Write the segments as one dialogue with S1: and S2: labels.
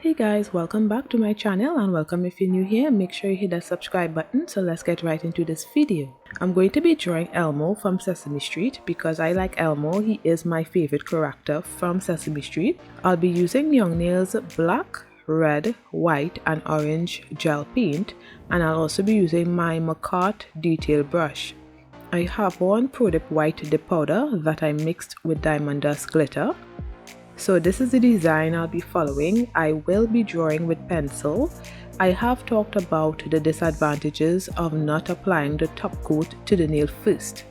S1: Hey guys, welcome back to my channel and welcome if you're new here. Make sure you hit that subscribe button. So let's get right into this video. I'm going to be drawing Elmo from Sesame Street because I like Elmo. He is my favorite character from Sesame Street. I'll be using Young Nails black, red, white and orange gel paint, and I'll also be using my McCart detail brush. I have one Prodip white dip powder that I mixed with diamond dust glitter. So this is the design I'll be following. I will be drawing with pencil. I have talked about the disadvantages of not applying the top coat to the nail first.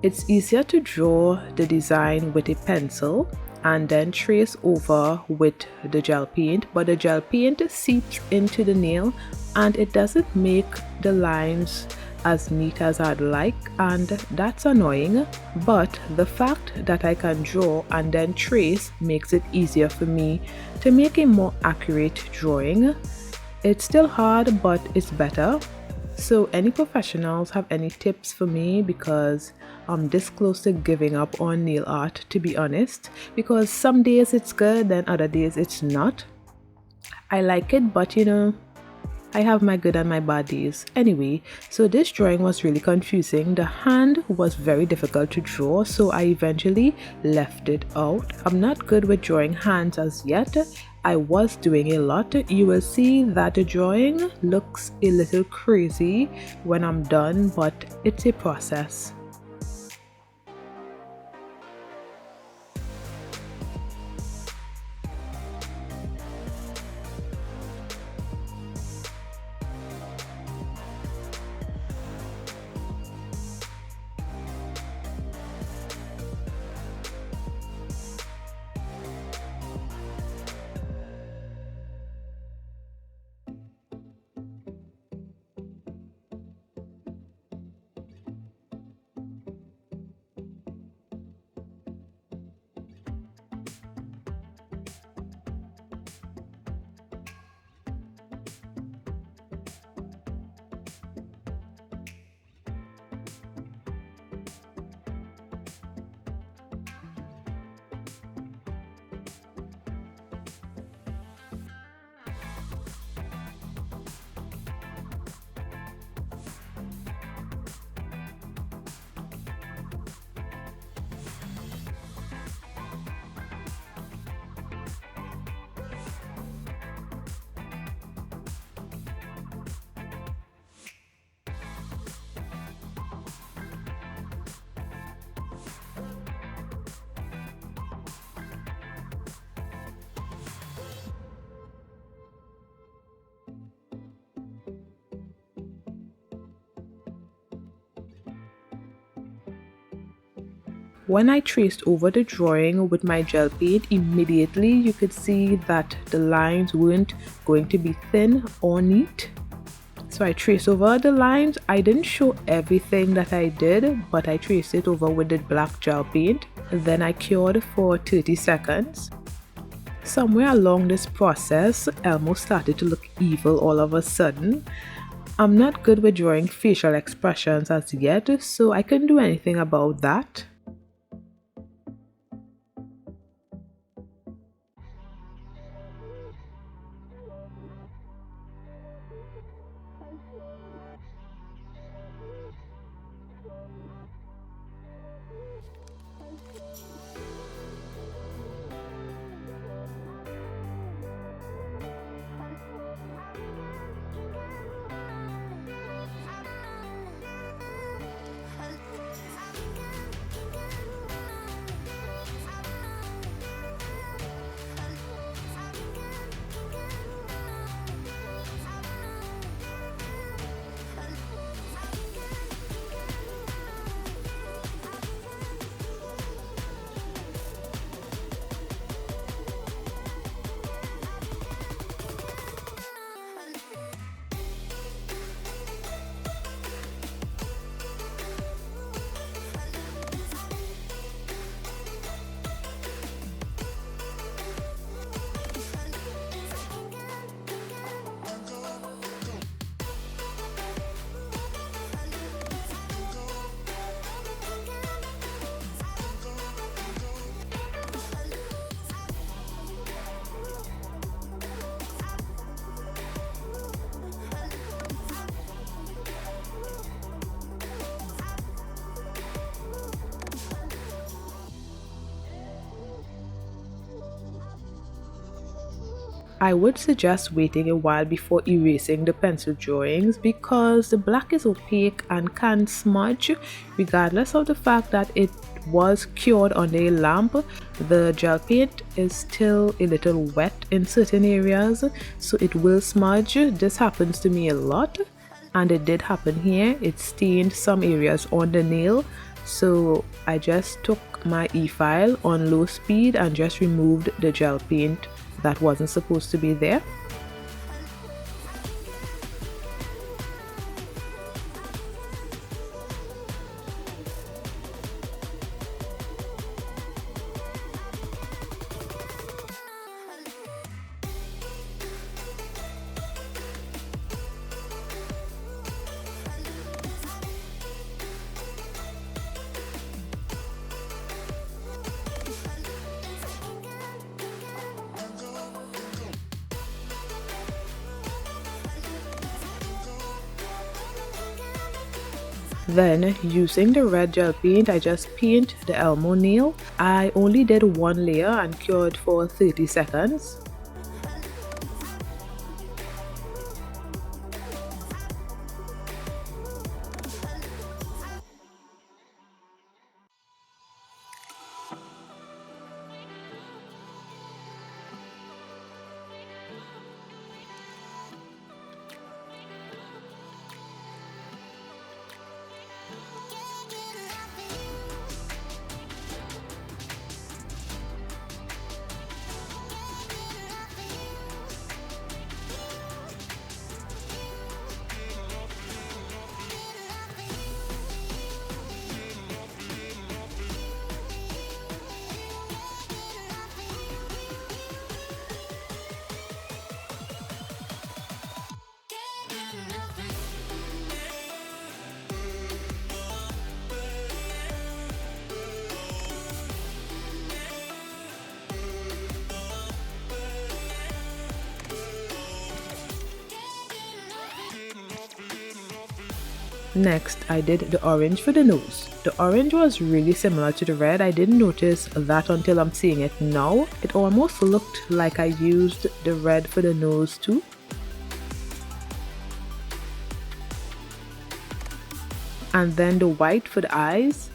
S1: It's easier to draw the design with a pencil and then trace over with the gel paint, but the gel paint seeps into the nail and it doesn't make the lines as neat as I'd like, and that's annoying, but the fact that I can draw and then trace makes it easier for me to make a more accurate drawing. It's still hard, but it's better. So any professionals have any tips for me, because I'm this close to giving up on nail art, to be honest, because some days it's good then other days it's not. I like it, but you know, I have my good and my bad days. Anyway, so this drawing was really confusing. The hand was very difficult to draw, so I eventually left it out. I'm not good with drawing hands as yet. I was doing a lot. You will see that the drawing looks a little crazy when I'm done, but it's a process. When I traced over the drawing with my gel paint, immediately you could see that the lines weren't going to be thin or neat. So I traced over the lines. I didn't show everything that I did, but I traced it over with the black gel paint. Then I cured for 30 seconds. Somewhere along this process, Elmo started to look evil all of a sudden. I'm not good with drawing facial expressions as yet, so I couldn't do anything about that. I would suggest waiting a while before erasing the pencil drawings because the black is opaque and can smudge. Regardless of the fact that it was cured on a lamp, the gel paint is still a little wet in certain areas, so it will smudge. This happens to me a lot, and it did happen here. It stained some areas on the nail, so I just took my e-file on low speed and just removed the gel paint that wasn't supposed to be there. Then, using the red gel paint, I just paint the Elmo nail. I only did one layer and cured for 30 seconds. Next, I did the orange for the nose. The orange was really similar to the red. I didn't notice that until I'm seeing it now. It almost looked like I used the red for the nose too. And then the white for the eyes.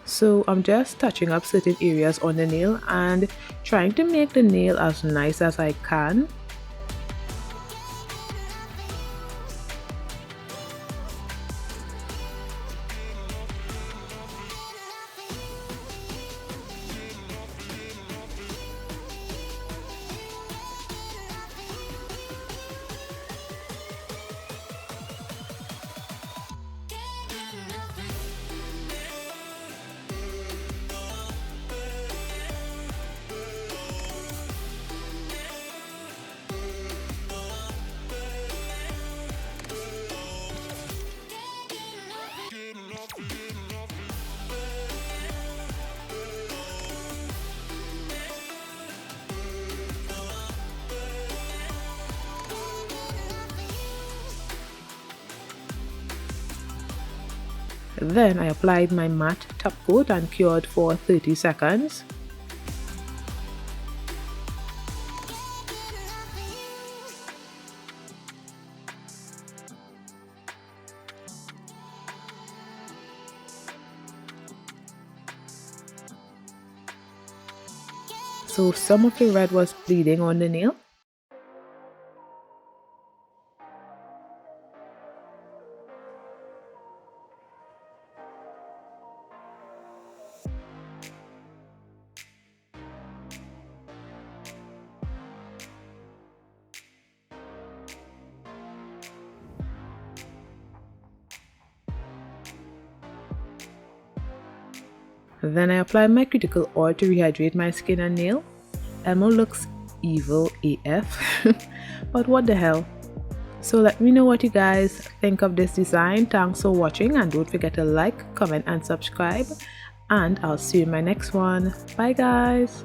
S1: So I'm just touching up certain areas on the nail and trying to make the nail as nice as I can. Then I applied my matte top coat and cured for 30 seconds. So some of the red was bleeding on the nail. Then I apply my cuticle oil to rehydrate my skin and nail. Elmo looks evil AF, but what the hell. So let me know what you guys think of this design. Thanks for watching, and don't forget to like, comment and subscribe, and I'll see you in my next one. Bye guys.